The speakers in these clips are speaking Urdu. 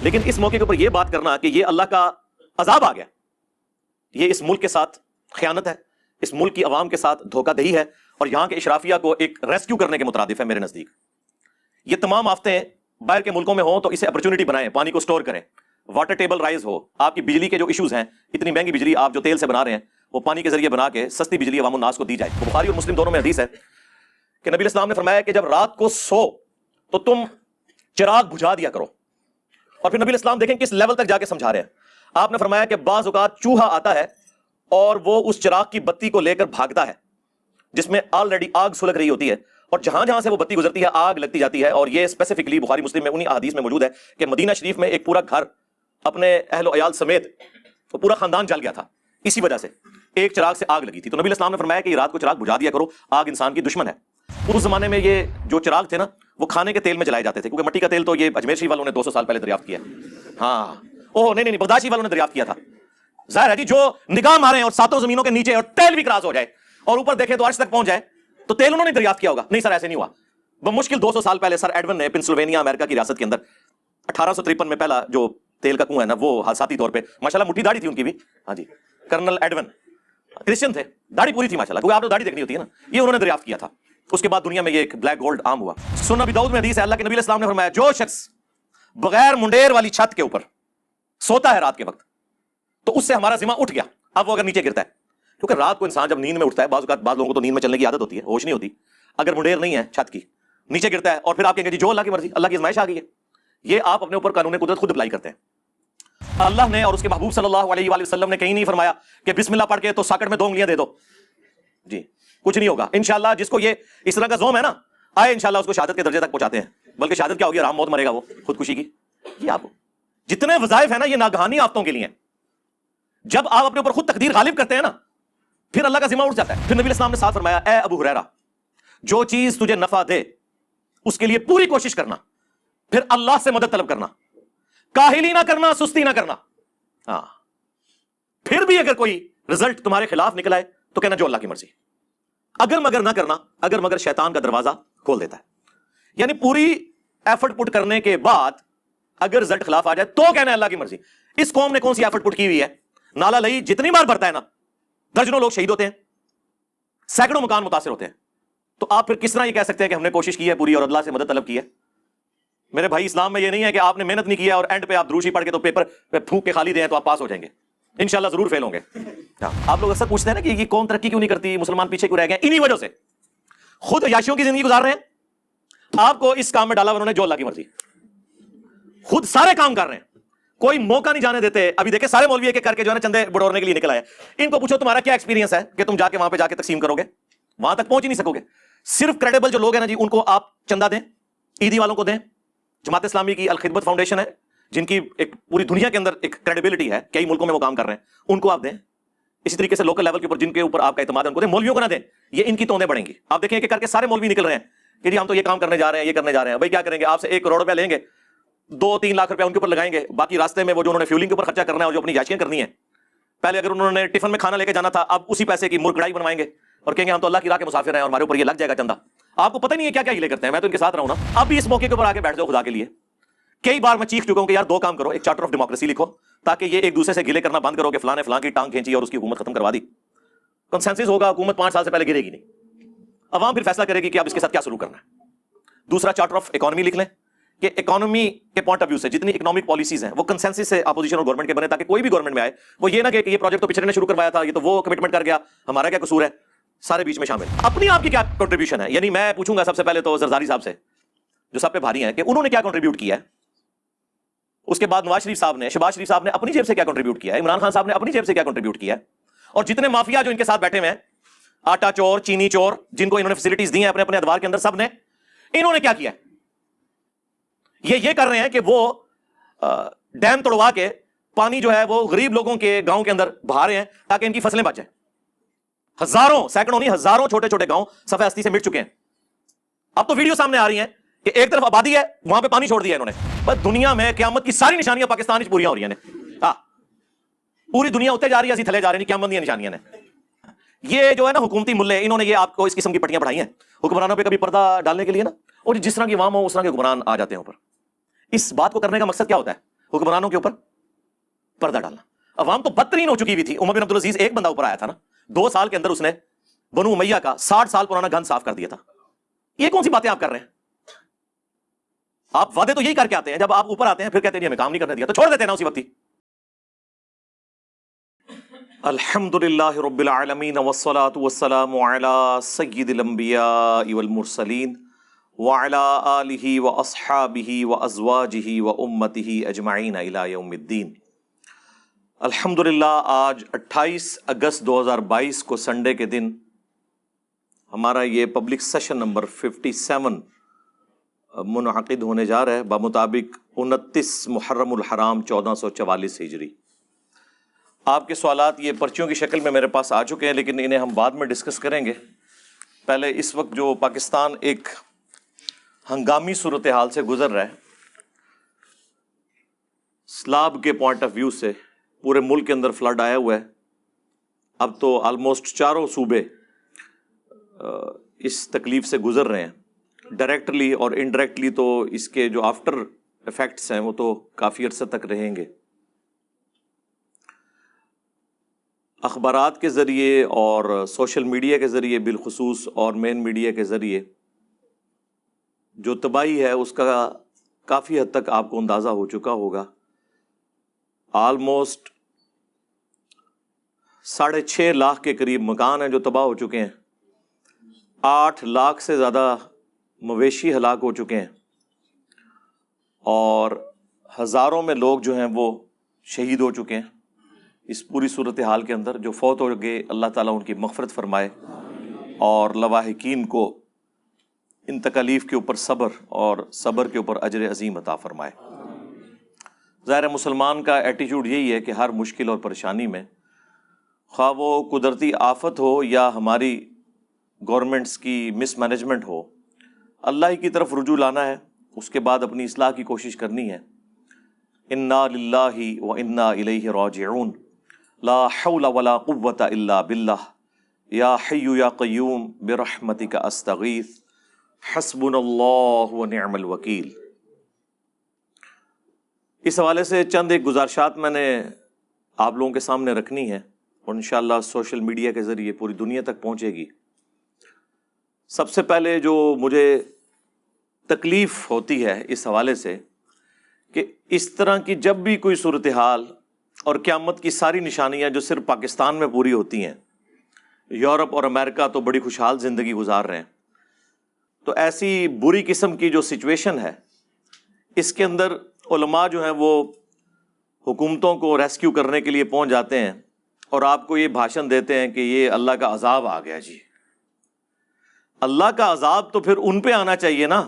لیکن اس موقع کے اوپر یہ بات کرنا کہ یہ اللہ کا عذاب آ گیا، یہ اس ملک کے ساتھ خیانت ہے، اس ملک کی عوام کے ساتھ دھوکہ دہی ہے، اور یہاں کے اشرافیہ کو ایک ریسکیو کرنے کے مترادف ہے میرے نزدیک۔ یہ تمام آفتیں باہر کے ملکوں میں ہوں تو اسے اپرچونٹی بنائیں، پانی کو سٹور کریں، واٹر ٹیبل رائز ہو، آپ کی بجلی کے جو ایشوز ہیں، اتنی مہنگی بجلی آپ جو تیل سے بنا رہے ہیں وہ پانی کے ذریعے بنا کے سستی بجلی عوام الناس کو دی جائے۔ بخاری اور مسلم دونوں میں حدیث ہے کہ نبی اسلام نے فرمایا کہ جب رات کو سو تو تم چراغ بجھا دیا کرو، اور پھر نبی اسلام دیکھیں کس لیول تک جا کے سمجھا رہے ہیں۔ آپ نے فرمایا کہ بعض اوقات چوہا آتا ہے اور وہ اس چراغ کی بتی کو لے کر بھاگتا ہے جس میں آلریڈی آگ سلگ رہی ہوتی ہے، اور جہاں جہاں سے وہ بتی گزرتی ہے آگ لگتی جاتی ہے، اور یہ اسپیسیفکلی بخاری مسلم میں انہی احادیث میں موجود ہے کہ مدینہ شریف میں ایک پورا گھر اپنے اہل و عیال سمیت وہ پورا خاندان جل گیا تھا اسی وجہ سے، ایک چراغ سے آگ لگی تھی۔ تو نبی اسلام نے فرمایا کہ یہ رات کو چراغ بجھا دیا کرو، آگ انسان کی دشمن ہے۔ اس زمانے میں یہ جو چراغ تھے نا وہ کھانے کے تیل میں جلائے جاتے تھے، کیونکہ مٹی کا تیل تو یہ اجمیر شریف والوں نے 200 سال پہلے دریافت کیا ہے۔ ہاں اوہ نہیں بغداد شریف والوں نے دریافت کیا تھا۔ ظاہر ہے جی جو نگاہ مارے اور ساتوں زمینوں کے نیچے اور تیل بھی کراس ہو جائے اور اوپر دیکھیں تو عرش تک پہنچ جائے تو تیل انہوں نے دریافت کیا ہوگا؟ نہیں سر، ایسے نہیں ہوا۔ بمشکل 200 سال پہلے سر ایڈون نے پنسلوینیا امریکہ کی ریاست کے اندر 1853 میں پہلا جو تیل کا کنواں ہے نا وہ حادثاتی طور پہ، ماشاءاللہ مٹھی داڑھی تھی ان کی بھی، ہاں جی، کرنل ایڈون کرسچن تھے، داڑھی پوری تھی ماشاءاللہ، کیونکہ آپ نے داڑھی دیکھنی ہوتی ہے نا، یہ انہوں نے دریافت کیا تھا۔ اس کے بعد دنیا میں یہ ایک بلیک گولڈ عام ہوا۔ سنن ابی داؤد میں حدیث ہے، اللہ کے نبی علیہ السلام نے فرمایا جو شخص بغیر منڈیر والی چھت کے اوپر سوتا ہے رات کے وقت تو اس سے ہمارا ذمہ اٹھ گیا۔ اب وہ اگر نیچے گرتا ہے، کیونکہ رات کو انسان جب نیند میں اٹھتا ہے، بعض اوقات بعض لوگوں کو تو نیند میں چلنے کی عادت ہوتی ہے، ہوش نہیں ہوتی، اگر منڈیر نہیں ہے چھت کی، نیچے گرتا ہے اور پھر آپ کہیں گے جی جو اللہ کی مرضی، اللہ کی آزمائش آ گئی ہے، یہ آپ اپنے اوپر قانون قدرت خود اپلائی کرتے ہیں۔ اللہ نے اور اس کے محبوب صلی اللہ علیہ وآلہ وسلم نے کہیں نہیں فرمایا کہ بسم اللہ پڑھ کے تو ساکٹ میں 2 انگلیاں دے دو، جی کچھ نہیں ہوگا انشاءاللہ۔ جس کو یہ اس طرح کا زوم ہے نا، آئے انشاءاللہ اس کو شہادت کے درجے تک پہنچاتے ہیں، بلکہ شہادت کیا ہوگی؟ آرام موت مرے گا وہ، خودکشی کی۔ یہ آپ جتنے وظائف ہیں نا یہ ناگہانی آفتوں کے لیے ہیں۔ جب آپ اپنے اوپر خود تقدیر غالب کرتے ہیں نا پھر اللہ کا ذمہ اٹھ جاتا ہے۔ پھر نبی علیہ السلام نے ساتھ فرمایا اے ابو ہریرہ، جو چیز تجھے نفع دے اس کے لیے پوری کوشش کرنا، پھر اللہ سے مدد طلب کرنا، کاہلی نہ کرنا، سستی نہ کرنا۔ ہاں پھر بھی اگر کوئی رزلٹ تمہارے خلاف نکل آئے تو کہنا جو اللہ کی مرضی، اگر مگر نہ کرنا، اگر مگر شیطان کا دروازہ کھول دیتا ہے۔ یعنی پوری ایفرٹ پٹ کرنے کے بعد اگر رزلٹ خلاف آ جائے تو کہنا ہے اللہ کی مرضی۔ اس قوم نے کون سی ایفرٹ پٹ کی ہوئی ہے؟ نالا لئی جتنی بار بھرتا ہے نا درجنوں لوگ شہید ہوتے ہیں، سینکڑوں مکان متاثر ہوتے ہیں، تو آپ پھر کس طرح یہ کہہ سکتے ہیں کہ ہم نے کوشش کی ہے پوری اور اللہ سے مدد طلب کی ہے؟ میرے بھائی اسلام میں یہ نہیں ہے کہ آپ نے محنت نہیں کی ہے اور اینڈ پہ آپ دروشی پڑھ کے تو پیپر پہ پھونک کے خالی دیں تو آپ پاس ہو جائیں گے، انشاءاللہ ضرور فیل ہوں گے۔ آپ لوگ اکثر پوچھتے ہیں نا کہ یہ قوم ترقی کیوں نہیں کرتی، مسلمان پیچھے کیوں رہ گئے؟ انہی وجہ سے خود عیاشیوں کی زندگی گزار رہے ہیں، آپ کو اس کام میں ڈالا انہوں نے جو اللہ کی مرضی، خود سارے کام کر رہے ہیں، کوئی موقع نہیں جانے دیتے۔ ابھی دیکھیں سارے مولوی ایک ایک کر کے جو ہے نا چندے بڑھورنے کے لیے نکل آئے، ان کو پوچھو تمہارا کیا ایکسپیرینس ہے کہ تم جا کے وہاں پہ جا کے تقسیم کرو گے؟ وہاں تک پہنچ ہی نہیں سکو گے۔ صرف کریڈیبل جو لوگ ہیں نا جی ان کو آپ چندہ دیں، عیدی والوں کو دیں، جماعت اسلامی کی الخدمت فاؤنڈیشن ہے جن کی ایک پوری دنیا کے اندر ایک کریڈیبلٹی ہے، کئی ملکوں میں وہ کام کر رہے ہیں، ان کو آپ دیں۔ اسی طریقے سے لوکل لیول کے اوپر جن کے اوپر آپ کا اعتماد ہے ان کو دیں، مولویوں کو نہ دیں، یہ ان کی توندیں بڑھیں گی۔ آپ دیکھیں کہ کر کے سارے مولوی نکل رہے ہیں کہ جی ہم تو یہ کام کرنے جا رہے ہیں، یہ کرنے جا رہے ہیں۔ بھائی کیا کریں گے؟ آپ سے 1 کروڑ روپیہ لیں گے، 2-3 لاکھ روپیہ ان کے اوپر لگائیں گے، باقی راستے میں وہ جو انہوں نے فیولنگ کے اوپر خرچہ کرنا ہے اور جو اپنی یاشیاں کرنی ہے، پہلے اگر انہوں نے ٹفن میں کھانا لے کے جانا تھا اب اسی پیسے کی مرغ کڑائی بنوائیں گے اور کہیں گے ہم تو اللہ کی راہ کے مسافر ہیں اور ہمارے اوپر یہ لگ جائے گا چندہ۔ آپ کو پتہ نہیں ہے کیا کیا ہیلے کرتے ہیں، میں تو ان کے ساتھ رہا ہوں نا۔ اب بھی اس موقع کے اوپر آ کے بیٹھ جاؤ خدا کے لیے۔ کئی بار میں چیخ چکا ہوں کہ یار 2 کام کرو، ایک چارٹر آف ڈیموکریسی لکھو تاکہ یہ ایک دوسرے سے گلے کرنا بند کرو کہ فلاں نے فلاں کی ٹانگ کھینچی اور اس کی حکومت ختم کروا دی۔ کنسنسس ہوگا، حکومت 5 سال سے پہلے گرے گی نہیں، عوام پھر فیصلہ کرے گی کہ اب اس کے ساتھ کیا سلوک کرنا ہے۔ دوسرا چارٹر آف اکانومی لکھ لیں کہ اکانومی کے پوائنٹ آف ویو سے جتنی اکنامک پالیسیز ہیں وہ کنسنسس سے اپوزیشن اور گورنمنٹ کے بنے، تاکہ کوئی بھی گورنمنٹ میں آئے وہ یہ نہ کہ یہ پروجیکٹ تو پچھلے نے شروع کروایا تھا، یہ تو وہ کمٹمنٹ کر گیا، ہمارا کیا قصور ہے، سارے بیچ میں شامل۔ اپنی آپ کی کیا کنٹریبیوشن ہے؟ یعنی میں پوچھوں گا سب سے پہلے تو زرداری صاحب سے جو سب پہ بھاری ہیں کہ انہوں نے کیا کنٹریبیوٹ کیا ہے، اس کے بعد نواز شریف صاحب نے، شہباز شریف صاحب نے اپنی جیب سے کیا کنٹریبیوٹ کیا ہے، عمران خان صاحب نے اپنی جیب سے کیا کنٹریبیوٹ کیا ہے، اور جتنے مافیا جو ان کے ساتھ بیٹھے ہوئے ہیں، آٹا چور، چینی چور، جن کو انہوں نے فیسلٹیز دی ہیں اپنے اپنے ادوار کے اندر، سب نے انہوں نے کیا کیا ہے؟ یہ کر رہے ہیں کہ وہ ڈیم توڑوا کے پانی جو ہے وہ غریب لوگوں کے گاؤں کے اندر بہا رہے ہیں تاکہ ان کی فصلیں بچ جائیں۔ ہزاروں، سینکڑوں نہیں، ہزاروں چھوٹے چھوٹے گاؤں صفحہ ہستی سے مٹ چکے ہیں۔ اب تو ویڈیو سامنے آ رہی ہیں کہ ایک طرف آبادی ہے وہاں پہ پانی چھوڑ دیا انہوں نے۔ بس دنیا میں قیامت کی ساری نشانیاں پاکستان میں پوریاں ہو رہی ہیں، پوری دنیا اتنے جا رہی ہے، اسی تھلے جا رہی ہیں، قیامت کی نشانیاں نے۔ یہ جو ہے نا حکومتی ملے، انہوں نے یہ آپ کو اس قسم کی پٹیاں پڑھائی ہیں حکمرانوں پہ کبھی پردہ ڈالنے کے لیے نا، اور جس طرح کی عوام ہو اس طرح کے حکمران آ جاتے ہیں اوپر۔ اس بات کو کرنے کا مقصد کیا ہوتا ہے حکمرانوں کے اوپر پردہ ڈالنا. عوام تو بدترین ہو چکی ہوئی تھی. عمر بن عبدالعزیز ایک بندہ اوپر آیا تھا نا, 2 سال کے اندر اس نے بنو امیہ کا 60 سال پرانا گن صاف کر دیا تھا. یہ کون سی باتیں آپ کر رہے ہیں؟ آپ وعدے تو یہی کر کے آتے ہیں, جب آپ اوپر آتے ہیں پھر کہتے ہیں ہمیں کام نہیں کرنے دیا, تو چھوڑ دیتے ہیں نا اسی وقت ہی. الحمدللہ رب العالمین والصلاة والسلام علی سید الانبیاء والمرسلین وعلی آلہ واصحابہ وازواجہ وامتہ اجمعین الی یوم الدین. الحمدللہ آج 28 اگست 2022 کو سنڈے کے دن ہمارا یہ پبلک سیشن نمبر 57 منعقد ہونے جا رہا ہے بمطابق 29 محرم الحرام 1444 ہجری. آپ کے سوالات یہ پرچیوں کی شکل میں میرے پاس آ چکے ہیں, لیکن انہیں ہم بعد میں ڈسکس کریں گے. پہلے اس وقت جو پاکستان ایک ہنگامی صورتحال سے گزر رہا ہے, سیلاب کے پوائنٹ آف ویو سے پورے ملک کے اندر فلڈ آیا ہوا ہے. اب تو آلموسٹ چاروں صوبے اس تکلیف سے گزر رہے ہیں, ڈائریکٹلی اور انڈائریکٹلی. تو اس کے جو آفٹر ایفیکٹس ہیں وہ تو کافی عرصے تک رہیں گے. اخبارات کے ذریعے اور سوشل میڈیا کے ذریعے بالخصوص اور مین میڈیا کے ذریعے جو تباہی ہے اس کا کافی حد تک آپ کو اندازہ ہو چکا ہوگا. آلموسٹ 6.5 لاکھ کے قریب مکان ہیں جو تباہ ہو چکے ہیں. 8 لاکھ سے زیادہ مویشی ہلاک ہو چکے ہیں, اور ہزاروں میں لوگ جو ہیں وہ شہید ہو چکے ہیں. اس پوری صورتحال کے اندر جو فوت ہو گئے, اللہ تعالیٰ ان کی مغفرت فرمائے اور لواحقین کو ان تکالیف کے اوپر صبر اور صبر کے اوپر اجر عظیم عطا فرمائے. ظاہر مسلمان کا ایٹیچیوڈ یہی ہے کہ ہر مشکل اور پریشانی میں, خواہ وہ قدرتی آفت ہو یا ہماری گورنمنٹس کی مس مینجمنٹ ہو, اللہ ہی کی طرف رجوع لانا ہے, اس کے بعد اپنی اصلاح کی کوشش کرنی ہے. انا للہ و انا الیہ راجعون, لا حول ولا قوة الا باللہ, یا حی یا قیوم برحمتک استغیث, حسبنا اللہ ونعم الوکیل. اس حوالے سے چند ایک گزارشات میں نے آپ لوگوں کے سامنے رکھنی ہے, اور انشاءاللہ سوشل میڈیا کے ذریعے پوری دنیا تک پہنچے گی. سب سے پہلے جو مجھے تکلیف ہوتی ہے اس حوالے سے کہ اس طرح کی جب بھی کوئی صورتحال اور قیامت کی ساری نشانیاں جو صرف پاکستان میں پوری ہوتی ہیں, یورپ اور امریکہ تو بڑی خوشحال زندگی گزار رہے ہیں, تو ایسی بری قسم کی جو سچویشن ہے اس کے اندر علماء جو ہیں وہ حکومتوں کو ریسکیو کرنے کے لیے پہنچ جاتے ہیں اور آپ کو یہ بھاشن دیتے ہیں کہ یہ اللہ کا عذاب آ گیا. جی اللہ کا عذاب تو پھر ان پہ آنا چاہیے نا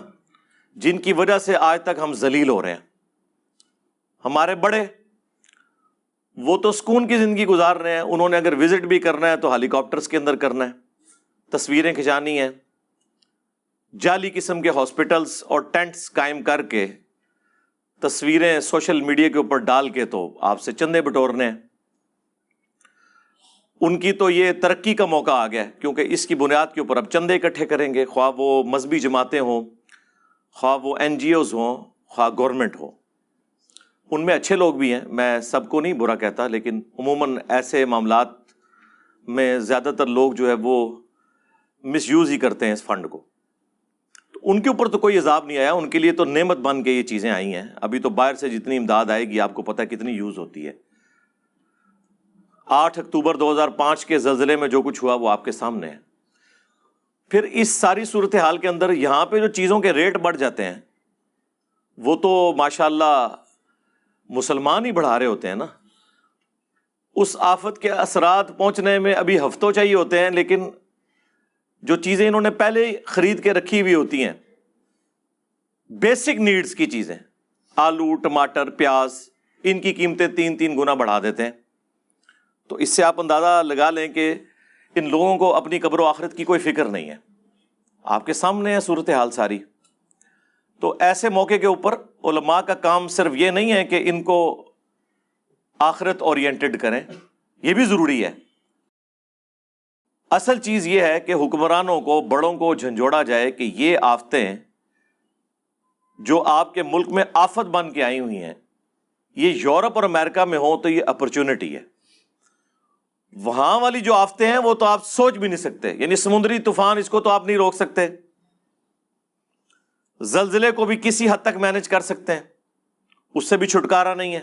جن کی وجہ سے آج تک ہم ذلیل ہو رہے ہیں. ہمارے بڑے وہ تو سکون کی زندگی گزار رہے ہیں, انہوں نے اگر وزٹ بھی کرنا ہے تو ہیلی کاپٹرز کے اندر کرنا ہے, تصویریں کھنچانی ہیں, جعلی قسم کے ہاسپٹلز اور ٹینٹس قائم کر کے تصویریں سوشل میڈیا کے اوپر ڈال کے تو آپ سے چندے بٹورنے ہیں. ان کی تو یہ ترقی کا موقع آ گیا, کیونکہ اس کی بنیاد کے اوپر اب چندے اکٹھے کریں گے, خواہ وہ مذہبی جماعتیں ہوں, خواہ وہ NGOs ہوں, خواہ گورنمنٹ ہو. ان میں اچھے لوگ بھی ہیں, میں سب کو نہیں برا کہتا, لیکن عموماً ایسے معاملات میں زیادہ تر لوگ جو ہے وہ مس یوز ہی کرتے ہیں اس فنڈ کو. تو ان کے اوپر تو کوئی عذاب نہیں آیا, ان کے لیے تو نعمت بن کے یہ چیزیں آئی ہیں. ابھی تو باہر سے جتنی امداد آئے گی آپ کو پتہ ہے کتنی یوز ہوتی ہے. 8 اکتوبر 2005 کے زلزلے میں جو کچھ ہوا وہ آپ کے سامنے ہے. پھر اس ساری صورتحال کے اندر یہاں پہ جو چیزوں کے ریٹ بڑھ جاتے ہیں وہ تو ماشاءاللہ مسلمان ہی بڑھا رہے ہوتے ہیں نا. اس آفت کے اثرات پہنچنے میں ابھی ہفتوں چاہیے ہوتے ہیں, لیکن جو چیزیں انہوں نے پہلے خرید کے رکھی ہوئی ہوتی ہیں, بیسک نیڈز کی چیزیں, آلو, ٹماٹر, پیاز, ان کی قیمتیں 3 گنا بڑھا دیتے ہیں. تو اس سے آپ اندازہ لگا لیں کہ ان لوگوں کو اپنی قبر و آخرت کی کوئی فکر نہیں ہے. آپ کے سامنے ہے صورتحال ساری. تو ایسے موقع کے اوپر علماء کا کام صرف یہ نہیں ہے کہ ان کو آخرت اورینٹڈ کریں, یہ بھی ضروری ہے. اصل چیز یہ ہے کہ حکمرانوں کو, بڑوں کو جھنجھوڑا جائے کہ یہ آفتیں جو آپ کے ملک میں آفت بن کے آئی ہوئی ہیں یہ یورپ اور امریکہ میں ہو تو یہ اپرچونٹی ہے. وہاں والی جو آفتیں ہیں وہ تو آپ سوچ بھی نہیں سکتے، یعنی سمندری طوفان اس کو تو آپ نہیں روک سکتے، زلزلے کو بھی کسی حد تک مینج کر سکتے ہیں، اس سے بھی چھٹکارا نہیں ہے،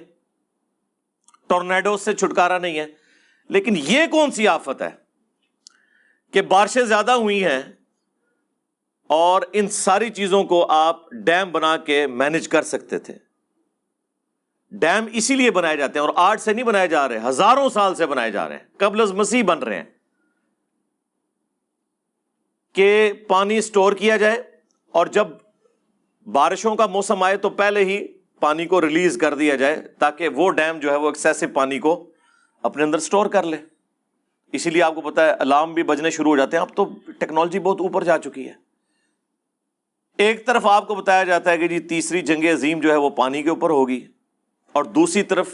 ٹورنیڈو سے چھٹکارا نہیں ہے. لیکن یہ کون سی آفت ہے کہ بارشیں زیادہ ہوئی ہیں اور ان ساری چیزوں کو آپ ڈیم بنا کے مینج کر سکتے تھے. ڈیم اسی لیے بنائے جاتے ہیں، اور آج سے نہیں بنائے جا رہے، ہزاروں سال سے بنائے جا رہے ہیں، قبل از مسیح بن رہے ہیں کہ پانی سٹور کیا جائے اور جب بارشوں کا موسم آئے تو پہلے ہی پانی کو ریلیز کر دیا جائے تاکہ وہ ڈیم جو ہے وہ ایکسیسو پانی کو اپنے اندر سٹور کر لے. اسی لیے آپ کو پتا ہے الارم بھی بجنے شروع ہو جاتے ہیں. اب تو ٹیکنالوجی بہت اوپر جا چکی ہے. ایک طرف آپ کو بتایا جاتا ہے کہ جی تیسری جنگ عظیم جو ہے وہ پانی کے اوپر ہوگی، اور دوسری طرف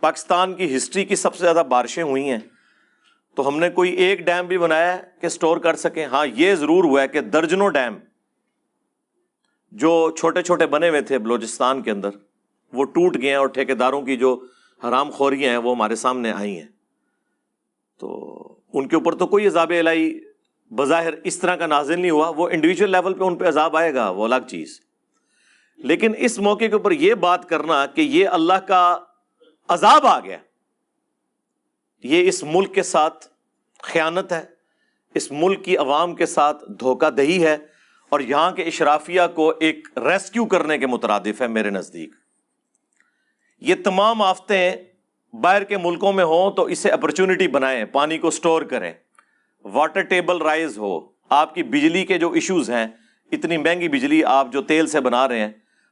پاکستان کی ہسٹری کی سب سے زیادہ بارشیں ہوئی ہیں، تو ہم نے کوئی ایک ڈیم بھی بنایا ہے کہ سٹور کر سکیں. ہاں یہ ضرور ہوا ہے کہ درجنوں ڈیم جو چھوٹے چھوٹے بنے ہوئے تھے بلوچستان کے اندر وہ ٹوٹ گئے ہیں، اور ٹھیکیداروں کی جو حرام خوریاں ہیں وہ ہمارے سامنے آئی ہیں. تو ان کے اوپر تو کوئی عذاب الہی بظاہر اس طرح کا نازل نہیں ہوا، وہ انڈیویجول لیول پہ ان پہ عذاب آئے گا، وہ الگ چیز. لیکن اس موقع کے اوپر یہ بات کرنا کہ یہ اللہ کا عذاب آ گیا، یہ اس ملک کے ساتھ خیانت ہے، اس ملک کی عوام کے ساتھ دھوکہ دہی ہے، اور یہاں کے اشرافیہ کو ایک ریسکیو کرنے کے مترادف ہے میرے نزدیک. یہ تمام آفتیں باہر کے ملکوں میں ہوں تو اسے اپرچونٹی بنائیں، پانی کو سٹور کریں، واٹر ٹیبل رائز ہو، آپ کی بجلی کے جو ایشوز ہیں، اتنی مہنگی بجلی آپ جو تیل سے بنا رہے ہیں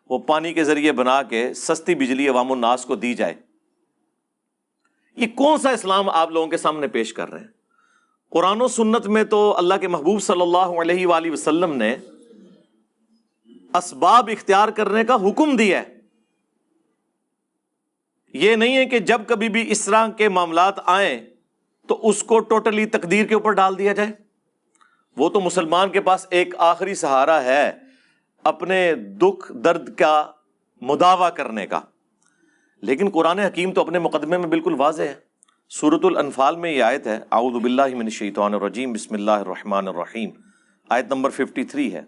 وہ پانی کے ذریعے بنا کے سستی بجلی عوام الناس کو دی جائے. یہ کون سا اسلام آپ لوگوں کے سامنے پیش کر رہے ہیں؟ قرآن و سنت میں تو اللہ کے محبوب صلی اللہ علیہ وآلہ وسلم نے اسباب اختیار کرنے کا حکم دیا ہے. یہ نہیں ہے کہ جب کبھی بھی اس طرح کے معاملات آئیں تو اس کو ٹوٹلی تقدیر کے اوپر ڈال دیا جائے. وہ تو مسلمان کے پاس ایک آخری سہارا ہے اپنے دکھ درد کا مداوع کرنے کا. لیکن قرآن حکیم تو اپنے مقدمے میں بالکل واضح ہے. سورۃ الانفال میں یہ آیت ہے، اعوذ باللہ من الشیطان الرجیم، بسم اللہ الرحمن الرحیم، آیت نمبر 53 ہے،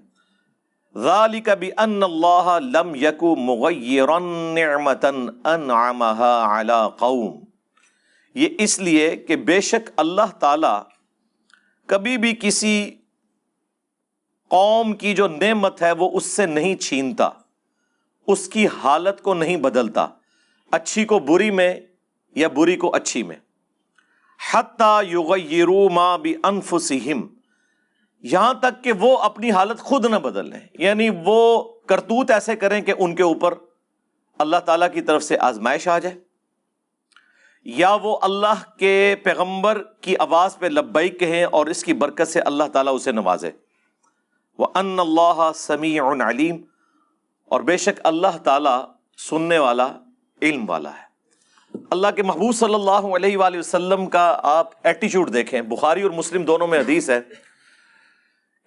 ذالک بأن اللہ لم یک مغیرا نعمتا انعمها علی قوم. یہ اس لیے کہ بے شک اللہ تعالی کبھی بھی کسی قوم کی جو نعمت ہے وہ اس سے نہیں چھینتا، اس کی حالت کو نہیں بدلتا، اچھی کو بری میں یا بری کو اچھی میں. حتی یغیروا ما بانفسہم، یہاں تک کہ وہ اپنی حالت خود نہ بدل لیں، یعنی وہ کرتوت ایسے کریں کہ ان کے اوپر اللہ تعالیٰ کی طرف سے آزمائش آ جائے، یا وہ اللہ کے پیغمبر کی آواز پہ لبیک کہیں اور اس کی برکت سے اللہ تعالیٰ اسے نوازے. وَأَنَّ اللَّهَ سَمِيعٌ عَلِيمٌ، اور بے شک اللہ تعالیٰ سننے والا، علم والا ہے. اللہ کے محبوب صلی اللہ علیہ وآلہ وسلم کا آپ ایٹیچیوڈ دیکھیں، بخاری اور مسلم دونوں میں حدیث ہے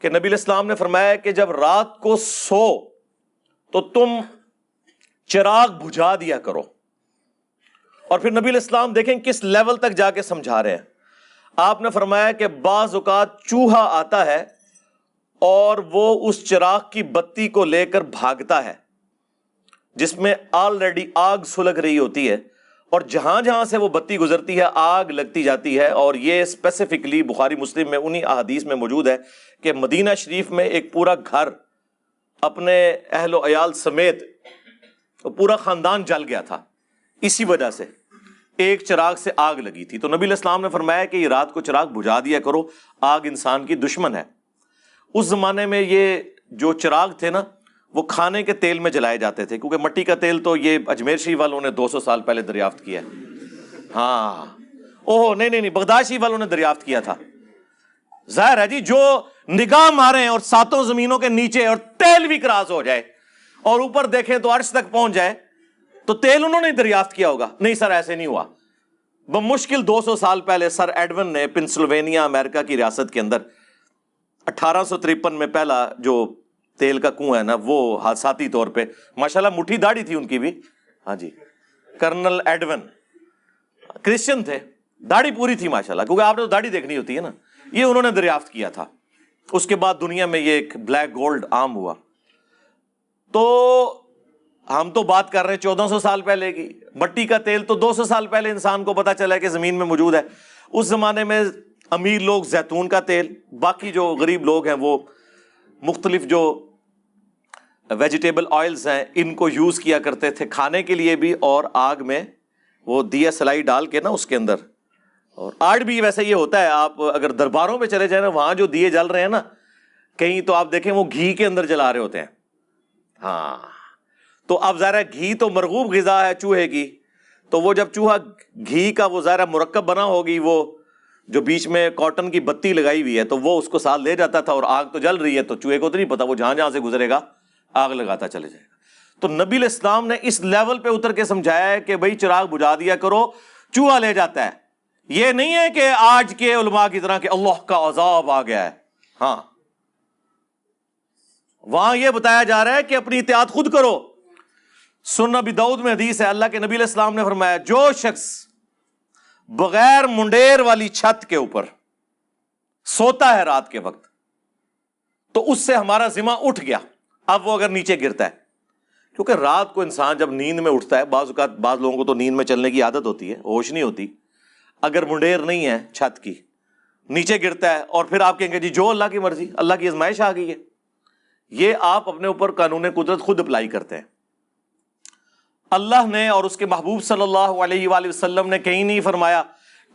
کہ نبی علیہ السلام نے فرمایا کہ جب رات کو سو تو تم چراغ بجھا دیا کرو. اور پھر نبی علیہ السلام دیکھیں کس لیول تک جا کے سمجھا رہے ہیں. آپ نے فرمایا کہ بعض اوقات چوہا آتا ہے اور وہ اس چراغ کی بتی کو لے کر بھاگتا ہے جس میں آلریڈی آگ سلگ رہی ہوتی ہے، اور جہاں جہاں سے وہ بتی گزرتی ہے آگ لگتی جاتی ہے. اور یہ اسپیسیفکلی بخاری مسلم میں انہی احادیث میں موجود ہے کہ مدینہ شریف میں ایک پورا گھر اپنے اہل و عیال سمیت پورا خاندان جل گیا تھا، اسی وجہ سے ایک چراغ سے آگ لگی تھی. تو نبی علیہ السلام نے فرمایا کہ یہ رات کو چراغ بجھا دیا کرو، آگ انسان کی دشمن ہے. اس زمانے میں یہ جو چراغ تھے نا وہ کھانے کے تیل میں جلائے جاتے تھے، کیونکہ مٹی کا تیل تو یہ اجمیر شریف والوں نے 200 سال پہلے دریافت کیا ہے. ہاں اوہ نہیں بغداد شریف والوں نے دریافت کیا تھا. ظاہر ہے جی جو نگاہ مارے اور ساتوں زمینوں کے نیچے اور تیل بھی کراس ہو جائے اور اوپر دیکھیں تو عرش تک پہنچ جائے تو تیل انہوں نے دریافت کیا ہوگا. نہیں سر ایسے نہیں ہوا. بمشکل 200 سال پہلے سر ایڈون نے پنسلوینیا امریکہ کی ریاست کے اندر 1853 میں پہلا جو تیل کا کنواں ہے نا وہ حادثاتی طور پہ، ماشاءاللہ مٹھی داڑھی تھی ان کی بھی، ہاں جی کرنل ایڈون، کرسچن تھے، داڑھی پوری تھی ماشاءاللہ، کیونکہ آپ نے تو داڑھی دیکھنی ہوتی ہے نا، یہ انہوں نے دریافت کیا تھا۔ اس کے بعد دنیا میں یہ ایک بلیک گولڈ عام ہوا۔ تو ہم تو بات کر رہے ہیں 1400 سال پہلے کی، مٹی کا تیل تو 200 سال پہلے انسان کو پتا چلا کہ زمین میں موجود ہے۔ اس زمانے میں امیر لوگ زیتون کا تیل، باقی جو غریب لوگ ہیں وہ مختلف جو ویجیٹیبل آئلز ہیں ان کو یوز کیا کرتے تھے کھانے کے لیے بھی، اور آگ میں وہ دیا سلائی ڈال کے نا اس کے اندر۔ اور آج بھی ویسے یہ ہوتا ہے، آپ اگر درباروں میں چلے جائیں نا، وہاں جو دیے جل رہے ہیں نا کہیں، تو آپ دیکھیں وہ گھی کے اندر جلا رہے ہوتے ہیں۔ ہاں، تو اب ظاہر ہے گھی تو مرغوب غذا ہے چوہے کی، تو وہ جب چوہا گھی کا وہ ظاہر مرکب بنا ہوگی، وہ جو بیچ میں کاٹن کی بتی لگائی ہوئی ہے، تو وہ اس کو ساتھ لے جاتا تھا، اور آگ تو جل رہی ہے تو چوہے کو تو نہیں پتا، وہ جہاں جہاں سے گزرے گا آگ لگاتا چلے جائے گا۔ تو نبی علیہ السلام نے اس لیول پہ اتر کے سمجھایا ہے کہ بھائی چراغ بجھا دیا کرو، چوہا لے جاتا ہے۔ یہ نہیں ہے کہ آج کے علماء کی طرح کہ اللہ کا عذاب آ گیا ہے، ہاں، وہاں یہ بتایا جا رہا ہے کہ اپنی احتیاط خود کرو۔ سنن ابی داؤد میں حدیث ہے، اللہ کے نبی علیہ السلام نے فرمایا جو شخص بغیر منڈیر والی چھت کے اوپر سوتا ہے رات کے وقت، تو اس سے ہمارا ذمہ اٹھ گیا۔ اب وہ اگر نیچے گرتا ہے، کیونکہ رات کو انسان جب نیند میں اٹھتا ہے، بعض اوقات بعض لوگوں کو تو نیند میں چلنے کی عادت ہوتی ہے، ہوش نہیں ہوتی، اگر منڈیر نہیں ہے چھت کی، نیچے گرتا ہے، اور پھر آپ کہیں گے جی جو اللہ کی مرضی، اللہ کی آزمائش آ گئی ہے، یہ آپ اپنے اوپر قانون قدرت خود اپلائی کرتے ہیں۔ اللہ نے اور اس کے محبوب صلی اللہ علیہ وآلہ وسلم نے کہیں نہیں فرمایا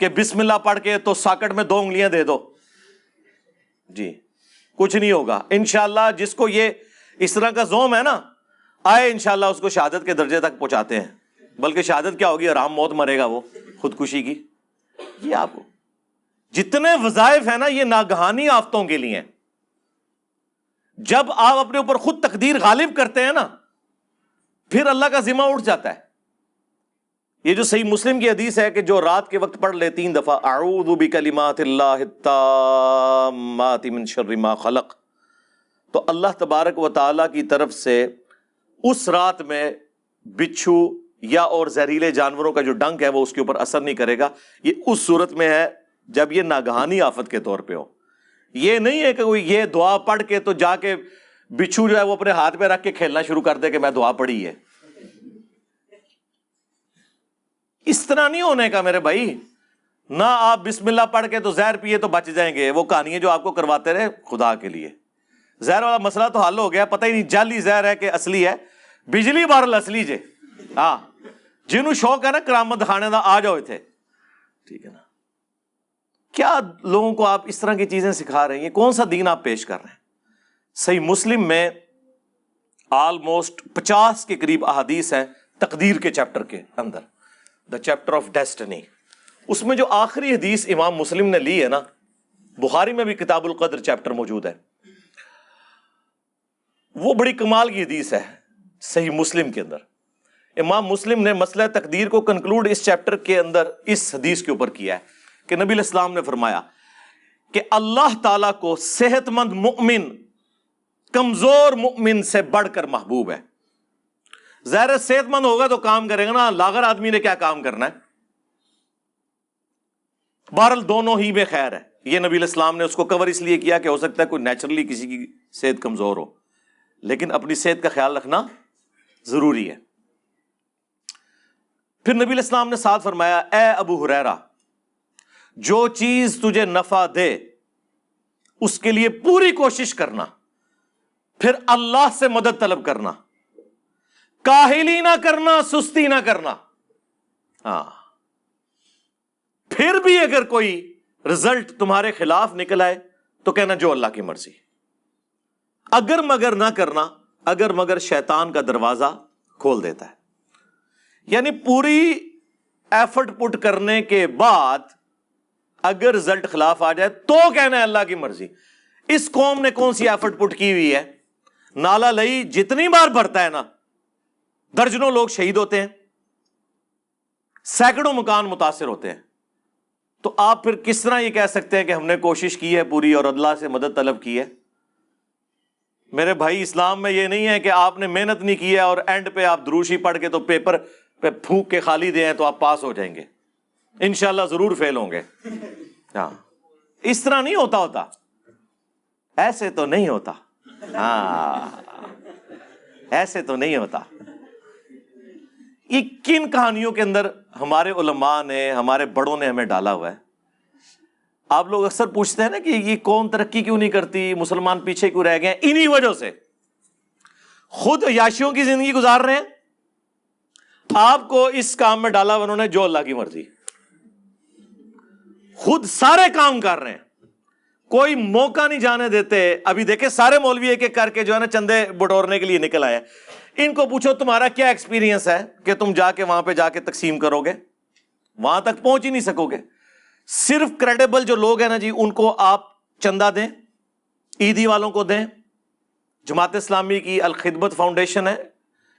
کہ بسم اللہ پڑھ کے تو ساکٹ میں 2 انگلیاں دے دو، جی کچھ نہیں ہوگا انشاءاللہ۔ جس کو یہ اس طرح کا زوم ہے نا، آئے انشاءاللہ اس کو شہادت کے درجے تک پہنچاتے ہیں، بلکہ شہادت کیا ہوگی، آرام موت مرے گا وہ، خودکشی کی۔ یہ آپ جتنے وظائف ہیں نا یہ ناگہانی آفتوں کے لیے ہیں۔ جب آپ اپنے اوپر خود تقدیر غالب کرتے ہیں نا، پھر اللہ کا ذمہ اٹھ جاتا ہے۔ یہ جو صحیح مسلم کی حدیث ہے کہ جو رات کے وقت پڑھ لے 3 دفعہ اعوذ بکلمات اللہ التامات من شر ما خلق، تو اللہ تبارک و تعالی کی طرف سے اس رات میں بچھو یا اور زہریلے جانوروں کا جو ڈنک ہے وہ اس کے اوپر اثر نہیں کرے گا۔ یہ اس صورت میں ہے جب یہ ناگہانی آفت کے طور پہ ہو۔ یہ نہیں ہے کہ کوئی یہ دعا پڑھ کے تو جا کے بچھو جو ہے وہ اپنے ہاتھ پہ رکھ کے کھیلنا شروع کر دے کہ میں دعا پڑھی ہے۔ اس طرح نہیں ہونے کا میرے بھائی، نہ آپ بسم اللہ پڑھ کے تو زہر پیے تو بچ جائیں گے۔ وہ کہانیاں جو آپ کو کرواتے رہے خدا کے لیے، زہر والا مسئلہ تو حل ہو گیا، پتہ ہی نہیں جعلی زہر ہے کہ اصلی ہے، بجلی بارل اصلی جے۔ ہاں، جنہوں شوق ہے نا کرامت دکھانے دا آ جاؤ تھے، ٹھیک ہے نا۔ کیا لوگوں کو آپ اس طرح کی چیزیں سکھا رہے ہیں؟ یہ کون سا دین آپ پیش کر رہے ہیں؟ صحیح مسلم میں آلموسٹ 50 کے قریب احادیث ہیں تقدیر کے چیپٹر کے اندر، دا چیپٹر آف ڈیسٹنی۔ اس میں جو آخری حدیث امام مسلم نے لی ہے نا، بخاری میں بھی کتاب القدر چیپٹر موجود ہے، وہ بڑی کمال کی حدیث ہے صحیح مسلم کے اندر۔ امام مسلم نے مسئلہ تقدیر کو کنکلوڈ اس چیپٹر کے اندر اس حدیث کے اوپر کیا ہے کہ نبی علیہ السلام نے فرمایا کہ اللہ تعالیٰ کو صحت مند مؤمن کمزور مؤمن سے بڑھ کر محبوب ہے۔ ظاہر صحت مند ہوگا تو کام کرے گا نا، لاغر آدمی نے کیا کام کرنا ہے؟ بہرحال دونوں ہی میں خیر ہے۔ یہ نبی علیہ السلام نے اس کو کور اس لیے کیا کہ ہو سکتا ہے کوئی نیچرلی کسی کی صحت کمزور ہو، لیکن اپنی صحت کا خیال رکھنا ضروری ہے۔ پھر نبی علیہ السلام نے ساتھ فرمایا، اے ابو ہریرہ، جو چیز تجھے نفع دے اس کے لیے پوری کوشش کرنا، پھر اللہ سے مدد طلب کرنا، کاہلی نہ کرنا، سستی نہ کرنا۔ ہاں، پھر بھی اگر کوئی رزلٹ تمہارے خلاف نکل آئے تو کہنا جو اللہ کی مرضی۔ اگر مگر نہ کرنا، اگر مگر شیطان کا دروازہ کھول دیتا ہے۔ یعنی پوری ایفرٹ پٹ کرنے کے بعد اگر رزلٹ خلاف آ جائے تو کہنا ہے اللہ کی مرضی۔ اس قوم نے کون سی ایفرٹ پٹ کی ہوئی ہے؟ نالا لئی جتنی بار بھرتا ہے نا، درجنوں لوگ شہید ہوتے ہیں، سینکڑوں مکان متاثر ہوتے ہیں، تو آپ پھر کس طرح یہ کہہ سکتے ہیں کہ ہم نے کوشش کی ہے پوری اور اللہ سے مدد طلب کی ہے؟ میرے بھائی، اسلام میں یہ نہیں ہے کہ آپ نے محنت نہیں کی ہے اور اینڈ پہ آپ دروشی پڑھ کے تو پیپر پہ پھونک کے خالی دیں تو آپ پاس ہو جائیں گے، انشاءاللہ ضرور فیل ہوں گے. ہاں اس طرح نہیں ہوتا، ایسے تو نہیں ہوتا. ہاں ایسے تو نہیں ہوتا. یہ کن کہانیوں کے اندر ہمارے علماء نے، ہمارے بڑوں نے ہمیں ڈالا ہوا ہے. آپ لوگ اکثر پوچھتے ہیں نا کہ یہ قوم ترقی کیوں نہیں کرتی، مسلمان پیچھے کیوں رہ گئے؟ انہی وجہ سے. خود عیاشیوں کی زندگی گزار رہے ہیں، آپ کو اس کام میں ڈالا انہوں نے جو اللہ کی مرضی. خود سارے کام کر رہے ہیں، کوئی موقع نہیں جانے دیتے. ابھی دیکھیں سارے مولوی ایک ایک کر کے جو ہے نا چندے بٹورنے کے لیے نکل آئے. ان کو پوچھو تمہارا کیا ایکسپیرینس ہے کہ تم جا کے وہاں پہ جا کے تقسیم کرو گے؟ وہاں تک پہنچ ہی نہیں سکو گے. صرف کریڈیبل جو لوگ ہیں نا جی، ان کو آپ چندہ دیں، عیدی والوں کو دیں. جماعت اسلامی کی الخدمت فاؤنڈیشن ہے،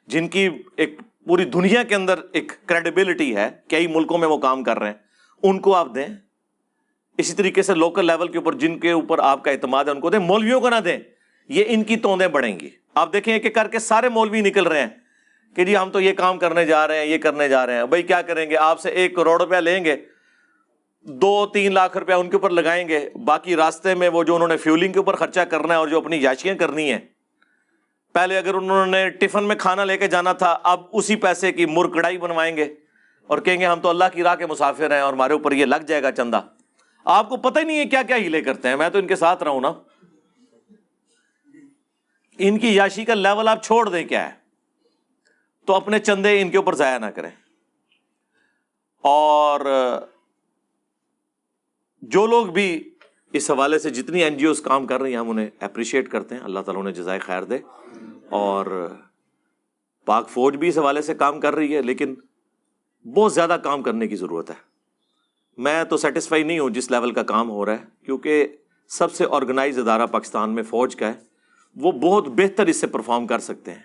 جن کی ایک پوری دنیا کے اندر ایک کریڈیبلٹی ہے، کئی ملکوں میں وہ کام کر رہے ہیں، ان کو آپ دیں. اسی طریقے سے لوکل لیول کے اوپر جن کے اوپر آپ کا اعتماد ہے ان کو دیں. مولویوں کو نہ دیں، یہ ان کی توندیں بڑھیں گی. آپ دیکھیں ایک ایک کر کے سارے مولوی نکل رہے ہیں کہ جی ہم تو یہ کام کرنے جا رہے ہیں، یہ کرنے جا رہے ہیں. بھائی کیا کریں گے؟ آپ سے 1 کروڑ روپیہ لیں گے، 2-3 لاکھ روپیہ ان کے اوپر لگائیں گے، باقی راستے میں وہ جو انہوں نے فیولنگ کے اوپر خرچہ کرنا ہے اور جو اپنی یاشیاں کرنی ہیں. پہلے اگر انہوں نے ٹفن میں کھانا لے کے جانا تھا، اب اسی پیسے کی مر کڑائی بنوائیں گے اور کہیں گے ہم تو اللہ کی راہ کے مسافر ہیں اور ہمارے اوپر یہ لگ جائے گا چندہ. آپ کو پتہ ہی نہیں ہے کیا کیا ہیلے کرتے ہیں. میں تو ان کے ساتھ رہا ہوں نا. ان کی یاشی کا لیول آپ چھوڑ دیں کیا ہے، تو اپنے چندے ان کے اوپر ضائع نہ کریں. اور جو لوگ بھی اس حوالے سے جتنی این جی اوز کام کر رہی ہیں ہم انہیں اپریشیٹ کرتے ہیں. اللہ تعالیٰ انہیں جزائے خیر دے. اور پاک فوج بھی اس حوالے سے کام کر رہی ہے، لیکن بہت زیادہ کام کرنے کی ضرورت ہے. میں تو سیٹسفائی نہیں ہوں جس لیول کا کام ہو رہا ہے، کیونکہ سب سے آرگنائز ادارہ پاکستان میں فوج کا ہے. وہ بہت بہتر اس سے پرفارم کر سکتے ہیں،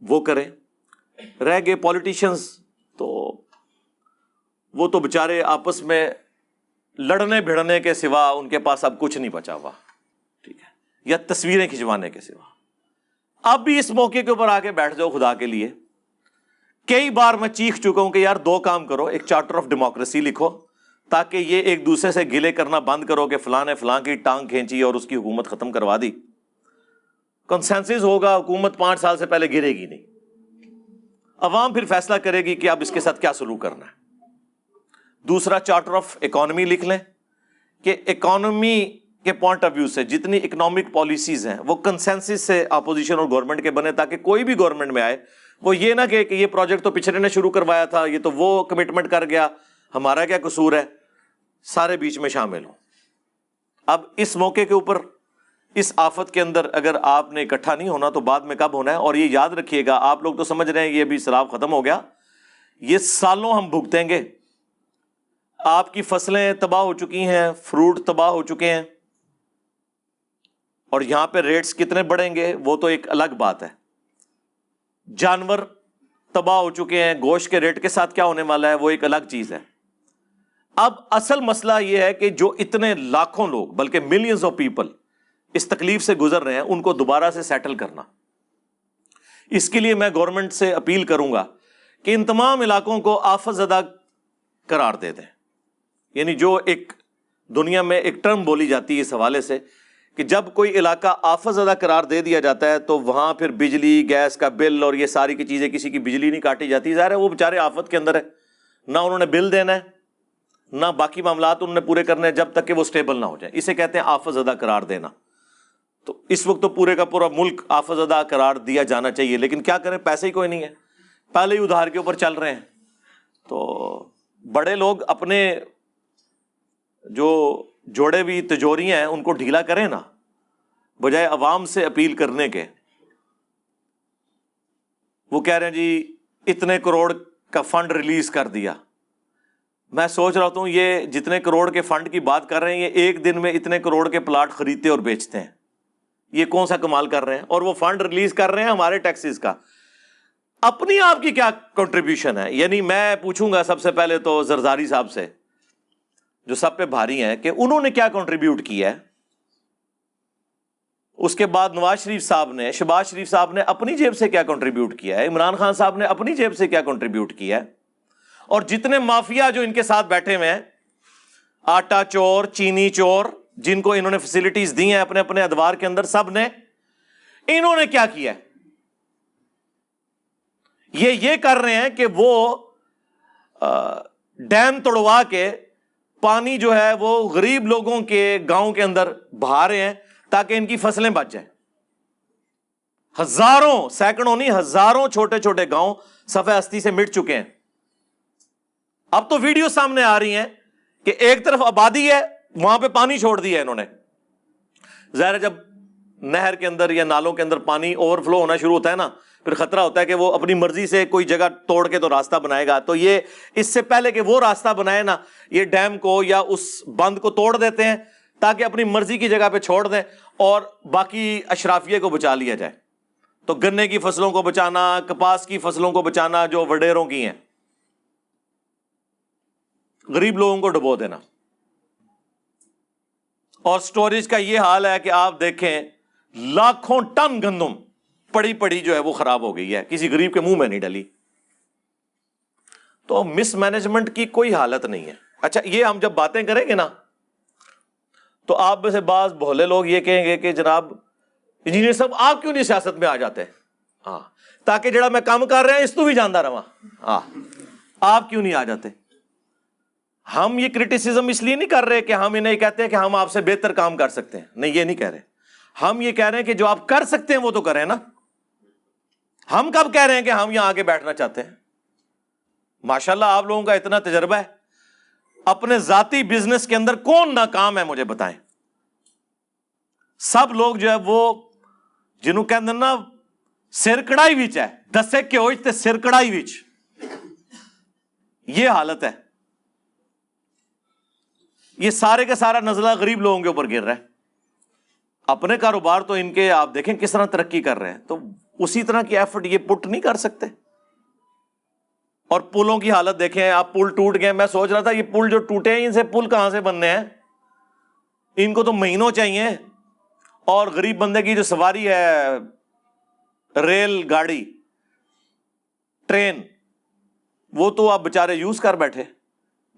وہ کریں. رہ گئے پولیٹیشنز تو وہ تو بےچارے آپس میں لڑنے بھڑنے کے سوا ان کے پاس اب کچھ نہیں بچا ہوا، ٹھیک ہے، یا تصویریں کھنچوانے کے سوا. اب بھی اس موقع کے اوپر آ کے بیٹھ جاؤ خدا کے لیے. کئی بار میں چیخ چکا ہوں کہ یار 2 کام کرو. ایک چارٹر آف ڈیموکریسی لکھو تاکہ یہ ایک دوسرے سے گلے کرنا بند کرو کہ فلاں نے فلاں کی ٹانگ کھینچی اور اس کی حکومت ختم کروا دی. کنسنسس ہوگا، حکومت 5 سال سے پہلے گرے گی نہیں. عوام پھر فیصلہ کرے گی کہ اب اس کے ساتھ کیا سلوک کرنا ہے. دوسرا چارٹر آف اکانومی لکھ لیں کہ اکانومی کے پوائنٹ آف ویو سے جتنی اکنامک پالیسیز ہیں وہ کنسنسس سے اپوزیشن اور گورنمنٹ کے بنے، تاکہ کوئی بھی گورنمنٹ میں آئے وہ یہ نہ کہ یہ پروجیکٹ تو پچھلے نے شروع کروایا تھا، یہ تو وہ کمٹمنٹ کر گیا، ہمارا کیا قصور ہے. سارے بیچ میں شامل ہوں. اب اس موقع کے اوپر، اس آفت کے اندر اگر آپ نے اکٹھا نہیں ہونا تو بعد میں کب ہونا ہے؟ اور یہ یاد رکھیے گا، آپ لوگ تو سمجھ رہے ہیں یہ بھی سیلاب ختم ہو گیا، یہ سالوں ہم بھگتیں گے. آپ کی فصلیں تباہ ہو چکی ہیں، فروٹ تباہ ہو چکے ہیں، اور یہاں پہ ریٹس کتنے بڑھیں گے وہ تو ایک الگ بات ہے. جانور تباہ ہو چکے ہیں، گوشت کے ریٹ کے ساتھ کیا ہونے والا ہے وہ ایک الگ چیز ہے. اب اصل مسئلہ یہ ہے کہ جو اتنے لاکھوں لوگ بلکہ ملینز آف پیپل اس تکلیف سے گزر رہے ہیں ان کو دوبارہ سے سیٹل کرنا. اس کے لیے میں گورنمنٹ سے اپیل کروں گا کہ ان تمام علاقوں کو آفت زدہ قرار دے دیں. یعنی جو ایک دنیا میں ایک ٹرم بولی جاتی ہے اس حوالے سے کہ جب کوئی علاقہ آفت زدہ قرار دے دیا جاتا ہے تو وہاں پھر بجلی گیس کا بل اور یہ ساری کی چیزیں، کسی کی بجلی نہیں کاٹی جاتی. ظاہر ہے وہ بیچارے آفت کے اندر ہے، نہ انہوں نے بل دینا ہے نہ باقی معاملات انہوں نے پورے کرنے ہیں جب تک کہ وہ سٹیبل نہ ہو جائیں. اسے کہتے ہیں آفت زدہ قرار دینا. تو اس وقت تو پورے کا پورا ملک آفت زدہ قرار دیا جانا چاہیے، لیکن کیا کریں، پیسے ہی کوئی نہیں ہے، پہلے ہی ادھار کے اوپر چل رہے ہیں. تو بڑے لوگ اپنے جو جوڑے ہوئی تجوریاں ہیں ان کو ڈھیلا کریں نا، بجائے عوام سے اپیل کرنے کے. وہ کہہ رہے ہیں جی اتنے کروڑ کا فنڈ ریلیز کر دیا. میں سوچ رہا ہوں یہ جتنے کروڑ کے فنڈ کی بات کر رہے ہیں یہ ایک دن میں اتنے کروڑ کے پلاٹ خریدتے اور بیچتے ہیں. یہ کون سا کمال کر رہے ہیں؟ اور وہ فنڈ ریلیز کر رہے ہیں ہمارے ٹیکسز کا. اپنی آپ کی کیا کنٹریبیوشن ہے؟ یعنی میں پوچھوں گا سب سے پہلے تو زرزاری صاحب سے جو سب پہ بھاری ہیں کہ انہوں نے کیا کنٹریبیوٹ کیا ہے. اس کے بعد نواز شریف صاحب نے، شہباز شریف صاحب نے اپنی جیب سے کیا کنٹریبیوٹ کیا ہے، عمران خان صاحب نے اپنی جیب سے کیا کنٹریبیوٹ کیا ہے، اور جتنے مافیا جو ان کے ساتھ بیٹھے ہوئے ہیں، آٹا چور، چینی چور، جن کو انہوں نے فیسلٹیز دی ہیں اپنے اپنے ادوار کے اندر، سب نے، انہوں نے کیا کیا ہے؟ یہ کر رہے ہیں کہ وہ ڈیم توڑوا کے پانی جو ہے وہ غریب لوگوں کے گاؤں کے اندر بہا رہے ہیں تاکہ ان کی فصلیں بچ جائیں. ہزاروں، سینکڑوں نہیں، ہزاروں چھوٹے چھوٹے گاؤں صفحہ ہستی سے مٹ چکے ہیں. اب تو ویڈیو سامنے آ رہی ہیں کہ ایک طرف آبادی ہے، وہاں پہ پانی چھوڑ دیا انہوں نے. ظاہر ہے جب نہر کے اندر یا نالوں کے اندر پانی اوور فلو ہونا شروع ہوتا ہے نا، پھر خطرہ ہوتا ہے کہ وہ اپنی مرضی سے کوئی جگہ توڑ کے تو راستہ بنائے گا. تو یہ اس سے پہلے کہ وہ راستہ بنائے نا، یہ ڈیم کو یا اس بند کو توڑ دیتے ہیں تاکہ اپنی مرضی کی جگہ پہ چھوڑ دیں اور باقی اشرافیے کو بچا لیا جائے. تو گنے کی فصلوں کو بچانا، کپاس کی فصلوں کو بچانا جو وڈیروں کی ہیں، غریب لوگوں کو ڈبو دینا. اور سٹوریج کا یہ حال ہے کہ آپ دیکھیں لاکھوں ٹن گندم پڑی پڑی جو ہے وہ خراب ہو گئی ہے، کسی غریب کے منہ میں نہیں ڈلی. تو مس مینجمنٹ کی کوئی حالت نہیں ہے. اچھا، یہ ہم جب باتیں کریں گے نا تو آپ میں سے بعض بھولے لوگ یہ کہیں گے کہ جناب انجینئر صاحب آپ کیوں نہیں سیاست میں آ جاتے؟ ہاں، تاکہ جڑا میں کام کر رہا ہوں اس تو بھی جاندا رہا. ہاں، آپ کیوں نہیں آ جاتے؟ ہم یہ کرٹیسزم اس لیے نہیں کر رہے کہ ہم انہیں کہتے ہیں کہ ہم آپ سے بہتر کام کر سکتے ہیں، نہیں، یہ نہیں کہہ رہے. ہم یہ کہہ رہے ہیں کہ جو آپ کر سکتے ہیں وہ تو کریں نا. ہم کب کہہ رہے ہیں کہ ہم یہاں آگے بیٹھنا چاہتے ہیں؟ ماشاءاللہ آپ لوگوں کا اتنا تجربہ ہے. اپنے ذاتی بزنس کے اندر کون ناکام ہے مجھے بتائیں؟ سب لوگ جو ہے وہ جنہوں کہتے ہیں نا سر کڑائی وچ ہے، دسے کیوں تے سر کڑائی وچ، یہ حالت ہے. یہ سارے کا سارا نزلہ غریب لوگوں کے اوپر گر رہا ہے. اپنے کاروبار تو ان کے آپ دیکھیں کس طرح ترقی کر رہے ہیں، تو اسی طرح کی ایفرٹ یہ پٹ نہیں کر سکتے. اور پلوں کی حالت دیکھیں آپ، پل ٹوٹ گئے. میں سوچ رہا تھا یہ پل جو ٹوٹے ہیں ان سے پل کہاں سے بننے ہیں؟ ان کو تو مہینوں چاہیے. اور غریب بندے کی جو سواری ہے، ریل گاڑی، ٹرین، وہ تو آپ بےچارے یوز کر بیٹھے.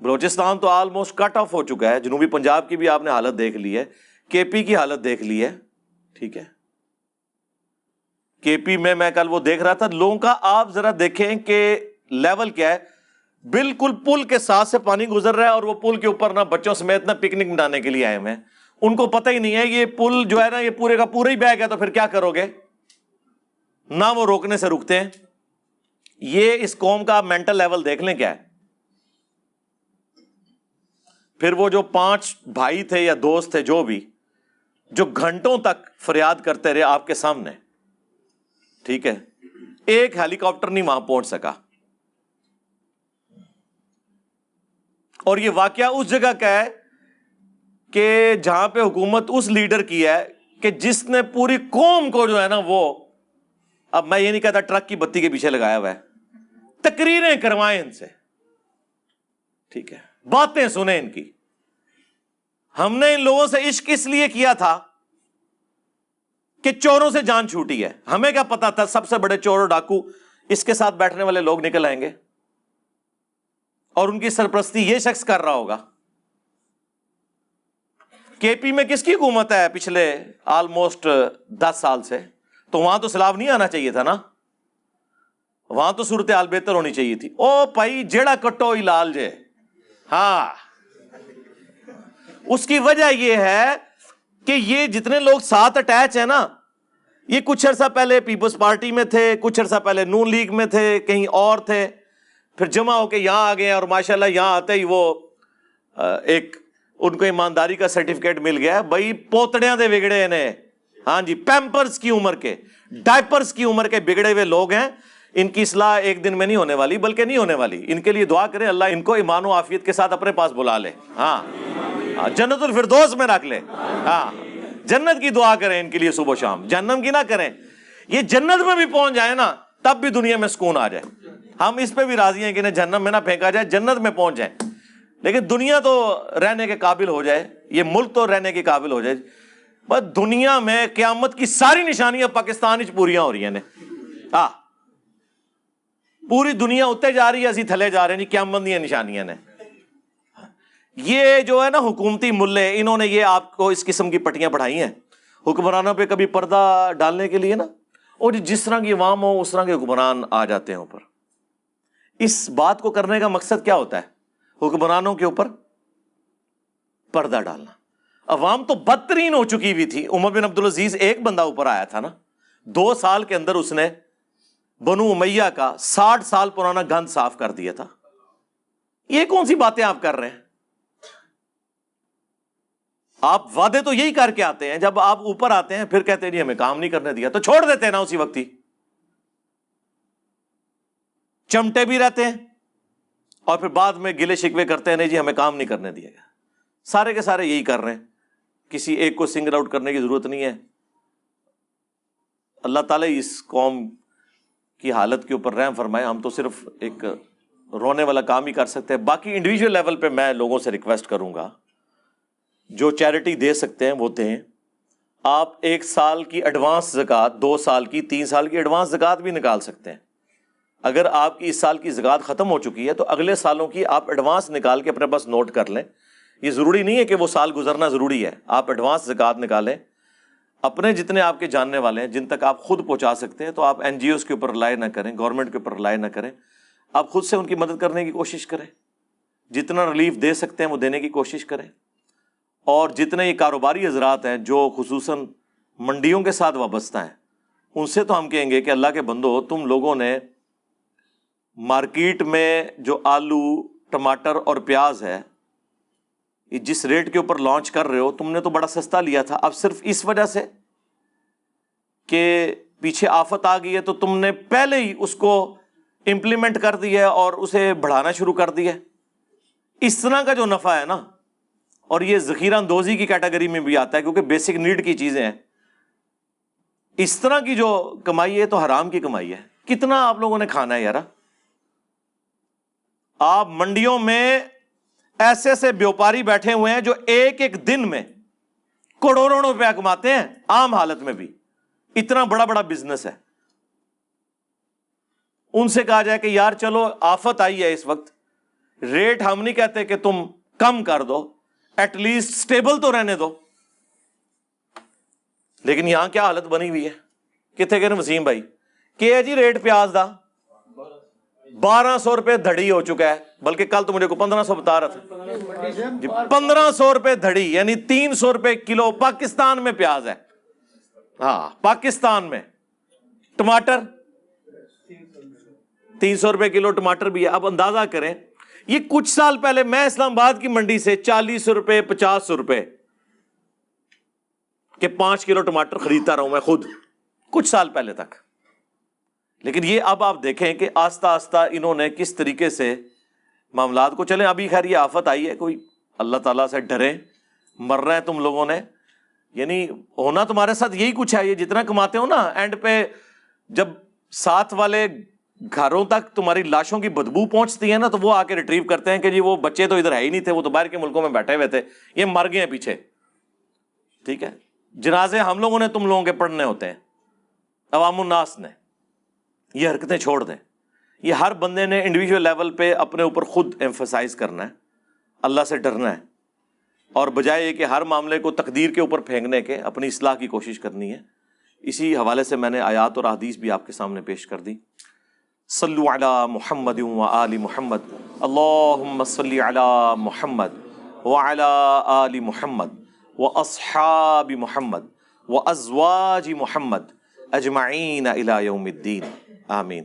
بلوچستان تو آلموسٹ کٹ آف ہو چکا ہے. جنوبی پنجاب کی بھی آپ نے حالت دیکھ لی ہے، کے پی کی حالت دیکھ لی ہے. ٹھیک ہے، کے پی میں کل وہ دیکھ رہا تھا لوگوں کا. آپ ذرا دیکھیں کہ لیول کیا ہے. بالکل پل کے ساتھ سے پانی گزر رہا ہے اور وہ پل کے اوپر نہ بچوں سمیت نہ پکنک منانے کے لیے آئے ہوئے ہیں. ان کو پتہ ہی نہیں ہے یہ پل جو ہے نا یہ پورے کا پورا ہی بہ گیا تو پھر کیا کرو گے؟ نہ وہ روکنے سے رکتے ہیں. یہ اس قوم کا مینٹل لیول دیکھ لیں کیا ہے. پھر وہ جو 5 بھائی تھے یا دوست تھے جو بھی، جو گھنٹوں تک فریاد کرتے رہے آپ کے سامنے، ٹھیک ہے، ایک ہیلی کاپٹر نہیں وہاں پہنچ سکا. اور یہ واقعہ اس جگہ کا ہے کہ جہاں پہ حکومت اس لیڈر کی ہے کہ جس نے پوری قوم کو جو ہے نا وہ، اب میں یہ نہیں کہتا ٹرک کی بتی کے پیچھے لگایا ہوا ہے، تقریریں کروائیں ان سے، ٹھیک ہے، باتیں سنیں ان کی. ہم نے ان لوگوں سے عشق اس لیے کیا تھا کہ چوروں سے جان چھوٹی ہے. ہمیں کیا پتا تھا سب سے بڑے چور اور ڈاکو اس کے ساتھ بیٹھنے والے لوگ نکل آئیں گے اور ان کی سرپرستی یہ شخص کر رہا ہوگا. کے پی میں کس کی حکومت ہے پچھلے آلموسٹ 10 سال سے؟ تو وہاں تو سیلاب نہیں آنا چاہیے تھا نا، وہاں تو صورتحال بہتر ہونی چاہیے تھی. او بھائی جیڑا کٹو ہی لال جے. ہاں، اس کی وجہ یہ ہے کہ یہ جتنے لوگ ساتھ اٹیچ ہیں نا، یہ کچھ عرصہ پہلے پیپلز پارٹی میں تھے، کچھ عرصہ پہلے نون لیگ میں تھے، کہیں اور تھے، پھر جمع ہو کے یہاں آ گئے اور ماشاءاللہ یہاں آتے ہی وہ ایک ان کو ایمانداری کا سرٹیفکیٹ مل گیا. بھائی پوتڑیاں دے بگڑے نے، ہاں جی، پیمپرز کی عمر کے، ڈائپرز کی عمر کے بگڑے ہوئے لوگ ہیں. ان کی اصلاح ایک دن میں نہیں ہونے والی، بلکہ نہیں ہونے والی. ان کے لیے دعا کریں اللہ ان کو ایمان و عافیت کے ساتھ اپنے پاس بلا لے. ہاں، جنت الفردوس میں رکھ لے. ہاں، جنت کی دعا کریں ان کے لیے صبح و شام، جہنم کی نہ کریں. یہ جنت میں بھی پہنچ جائے نا تب بھی دنیا میں سکون آ جائے. ہم اس پہ بھی راضی ہیں کہ انہیں جہنم میں نہ پھینکا جائے، جنت میں پہنچ جائیں، لیکن دنیا تو رہنے کے قابل ہو جائے، یہ ملک تو رہنے کے قابل ہو جائے. بس دنیا میں قیامت کی ساری نشانیاں پاکستان وچ پوریاں ہو رہی ہیں نے پوری دنیا اتنے جا رہی ہے، اسی تھلے جا رہے ہیں جی، قیامت دی نشانیاں نے. یہ جو ہے نا حکومتی ملے، انہوں نے یہ آپ کو اس قسم کی پٹیاں پڑھائی ہیں حکمرانوں پہ کبھی پردہ ڈالنے کے لیے نا، اور جس طرح کی عوام ہو اس طرح کے حکمران آ جاتے ہیں اوپر. اس بات کو کرنے کا مقصد کیا ہوتا ہے؟ حکمرانوں کے اوپر پردہ ڈالنا. عوام تو بدترین ہو چکی ہوئی تھی. عمر بن عبدالعزیز ایک بندہ اوپر آیا تھا نا، 2 سال کے اندر اس نے بنو امیہ کا 60 سال پرانا گند صاف کر دیا تھا. یہ کون سی باتیں آپ کر رہے ہیں؟ آپ وعدے تو یہی کر کے آتے ہیں، جب آپ اوپر آتے ہیں پھر کہتے ہیں جی ہمیں کام نہیں کرنے دیا، تو چھوڑ دیتے ہیں نا اسی وقت ہی. چمٹے بھی رہتے ہیں اور پھر بعد میں گلے شکوے کرتے ہیں نہیں جی ہمیں کام نہیں کرنے دیا گیا. سارے کے سارے یہی کر رہے ہیں، کسی ایک کو سنگل آؤٹ کرنے کی ضرورت نہیں ہے. اللہ تعالیٰ اس قوم کی حالت کے اوپر رحم فرمائے. ہم تو صرف ایک رونے والا کام ہی کر سکتے ہیں. باقی انڈیویجول لیول پہ میں لوگوں سے ریکویسٹ کروں گا، جو چیریٹی دے سکتے ہیں وہ دیں. آپ 1 سال کی ایڈوانس زکوٰۃ، 2 سال کی، 3 سال کی ایڈوانس زکوٰۃ بھی نکال سکتے ہیں. اگر آپ کی اس سال کی زکوٰۃ ختم ہو چکی ہے تو اگلے سالوں کی آپ ایڈوانس نکال کے اپنے پاس نوٹ کر لیں. یہ ضروری نہیں ہے کہ وہ سال گزرنا ضروری ہے. آپ ایڈوانس زکوٰۃ نکالیں، اپنے جتنے آپ کے جاننے والے ہیں جن تک آپ خود پہنچا سکتے ہیں. تو آپ این جی اوز کے اوپر رلائی نہ کریں، گورنمنٹ کے اوپر رلائی نہ کریں. آپ خود سے ان کی مدد کرنے کی کوشش کریں. جتنا ریلیف دے سکتے ہیں وہ دینے کی کوشش کریں. اور جتنے یہ کاروباری حضرات ہیں جو خصوصاً منڈیوں کے ساتھ وابستہ ہیں، ان سے تو ہم کہیں گے کہ اللہ کے بندو، تم لوگوں نے مارکیٹ میں جو آلو، ٹماٹر اور پیاز ہے، یہ جس ریٹ کے اوپر لانچ کر رہے ہو، تم نے تو بڑا سستا لیا تھا. اب صرف اس وجہ سے کہ پیچھے آفت آ گئی ہے تو تم نے پہلے ہی اس کو امپلیمنٹ کر دیا ہے اور اسے بڑھانا شروع کر دیا ہے. اس طرح کا جو نفع ہے نا، اور یہ ذخیرہ اندوزی کی کیٹیگری میں بھی آتا ہے کیونکہ بیسک نیڈ کی چیزیں ہیں، اس طرح کی جو کمائی ہے تو حرام کی کمائی ہے. کتنا آپ لوگوں نے کھانا ہے یار؟ آپ منڈیوں میں ایسے ایسے بیوپاری بیٹھے ہوئے ہیں جو ایک ایک دن میں کروڑوں روپیہ کماتے ہیں، عام حالت میں بھی. اتنا بڑا بڑا بزنس ہے. ان سے کہا جائے کہ یار چلو آفت آئی ہے اس وقت، ریٹ ہم نہیں کہتے کہ تم کم کر دو، ایٹ لیسٹ سٹیبل تو رہنے دو. لیکن یہاں کیا حالت بنی ہوئی ہے؟ کتنے گئے وسیم بھائی کہ ہے جی ریٹ پیاز دا 1200 روپے دھڑی ہو چکا ہے، بلکہ کل تو مجھے کو 1500 بتا رہا تھا جی. 1500 روپے دھڑی یعنی 300 روپے کلو پاکستان میں پیاز ہے. ہاں پاکستان میں. ٹماٹر 300 روپے کلو ٹماٹر بھی ہے. اب اندازہ کریں، یہ کچھ سال پہلے میں اسلام آباد کی منڈی سے 40 روپے 50 روپے کہ 5 کلو ٹماٹر خریدتا رہا ہوں میں خود کچھ سال پہلے تک. لیکن یہ اب آپ دیکھیں کہ آہستہ آہستہ انہوں نے کس طریقے سے معاملات کو چلیں. ابھی خیر یہ آفت آئی ہے، کوئی اللہ تعالیٰ سے ڈریں. مر رہے ہیں تم لوگوں نے، یعنی ہونا تمہارے ساتھ یہی کچھ ہے. یہ جتنا کماتے ہو نا، اینڈ پہ جب ساتھ والے گھروں تک تمہاری لاشوں کی بدبو پہنچتی ہے نا تو وہ آ کے ریٹریو کرتے ہیں کہ جی وہ بچے تو ادھر ہے ہی نہیں تھے، وہ تو باہر کے ملکوں میں بیٹھے ہوئے تھے، یہ مر گئے ہیں پیچھے. ٹھیک ہے، جنازے ہم لوگوں نے تم لوگوں کے پڑھنے ہوتے ہیں، عوام الناس نے. یہ حرکتیں چھوڑ دیں. یہ ہر بندے نے انڈیویجول لیول پہ اپنے اوپر خود ایمفسائز کرنا ہے، اللہ سے ڈرنا ہے، اور بجائے یہ کہ ہر معاملے کو تقدیر کے اوپر پھینکنے کے اپنی اصلاح کی کوشش کرنی ہے. اسی حوالے سے میں نے آیات اور احادیث بھی آپ کے سامنے پیش کر دی. صلو علی محمد و آل محمد، اللہم صلی علی محمد وعلی آل محمد واصحاب محمد وازواج محمد اجمعین الی یوم الدین. آمین.